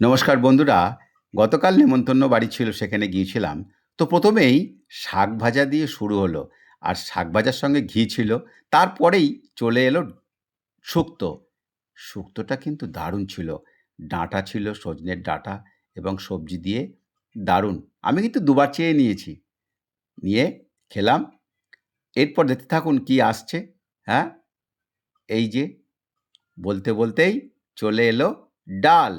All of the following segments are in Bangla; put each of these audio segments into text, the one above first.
নমস্কার বন্ধুরা, গতকাল নেমন্তন্ন বাড়ি ছিল সেখানে গিয়েছিলাম। তো ১ম এই শাক ভাজা দিয়ে শুরু হলো। আর শাক ভাজার সঙ্গে ঘি ছিল। তারপরেই চলে এলো শুক্তো। শুক্তোটা কিন্তু দারুণ ছিল। ডাঁটা ছিল, সজনের ডাঁটা এবং সবজি দিয়ে দারুণ। আমি কিন্তু দুবার চেয়ে নিয়েছি। নিয়ে খেলাম। এরপর দেখতে থাকুন কি আসছে। হ্যাঁ? এই যে বলতে বলতেই চলে এলো ডাল।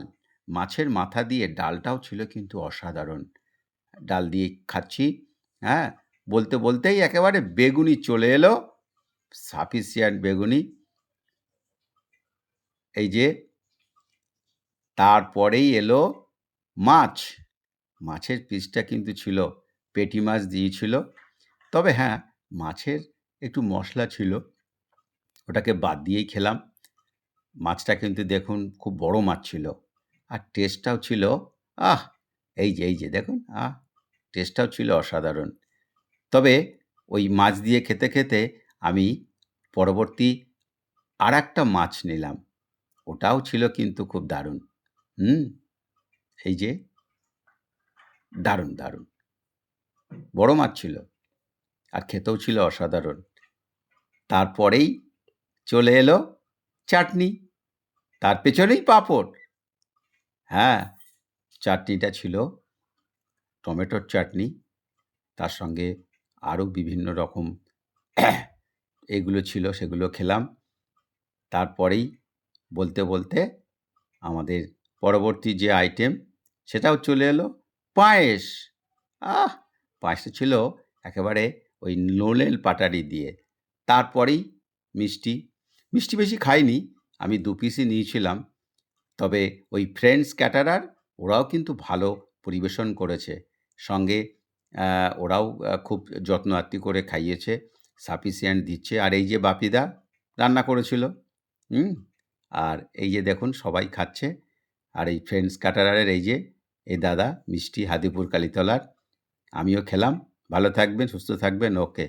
মাছের মাথা দিয়ে ডালটাও ছিল কিন্তু অসাধারণ। ডাল দিয়ে খাচ্ছি, হ্যাঁ? বলতে বলতেই একেবারে বেগুনি চলে এলো, সাফিসিয়েন্ট বেগুনি। এই যে তারপরেই এলো মাছ। মাছের পিসটা কিন্তু ছিল, পেটি মাছ দিয়েছিল। তবে হ্যাঁ, মাছের একটু মশলা ছিল, ওটাকে বাদ দিয়েই খেলাম। মাছটা কিন্তু দেখুন খুব বড় মাছ ছিল। আর টেস্টটাও ছিল, আহ! এই যে দেখুন, টেস্টটাও ছিল অসাধারণ। তবে ওই মাছ দিয়ে খেতে, খেতে আমি পরবর্তী আরেকটা মাছ নিলাম। ওটাও ছিল কিন্তু খুব দারুণ। হুম? এই যে দারুণ, দারুণ। বড় মাছ ছিল আর খেতেও ছিল অসাধারণ। তারপরেই চলে এলো চাটনি, তার পেছনেই পাঁপড়। হ্যাঁ, চাটনিটা ছিল টমেটোর চাটনি। তার সঙ্গে আরও বিভিন্ন রকম এগুলো ছিল, সেগুলো খেলাম। তারপরেই বলতে, বলতে আমাদের পরবর্তী যে আইটেম সেটাও চলে এলো পায়েস। আহ! পায়েসটা ছিল একেবারে ওই নলেন পাটারি দিয়ে। তারপরেই মিষ্টি। মিষ্টি বেশি খাইনি। আমি ২ পিসই নিয়েছিলাম। তবে ওই ফ্রেন্ডস ক্যাটারার ওরাও কিন্তু ভালো পরিবেশন করেছে। সঙ্গে ওরাও খুব যত্ন আত্তি করে খাইয়েছে। সাফিসিয়েন্ট দিচ্ছে। আর এই যে বাপিদা রান্না করেছিল। হুম? আর এই যে দেখুন সবাই খাচ্ছে। আর এই ফ্রেন্ডস ক্যাটারারের এই যে এই দাদা মিষ্টি হাদিপুর কালীতলার। আমিও খেলাম। ভালো থাকবেন, সুস্থ থাকবেন। ওকে।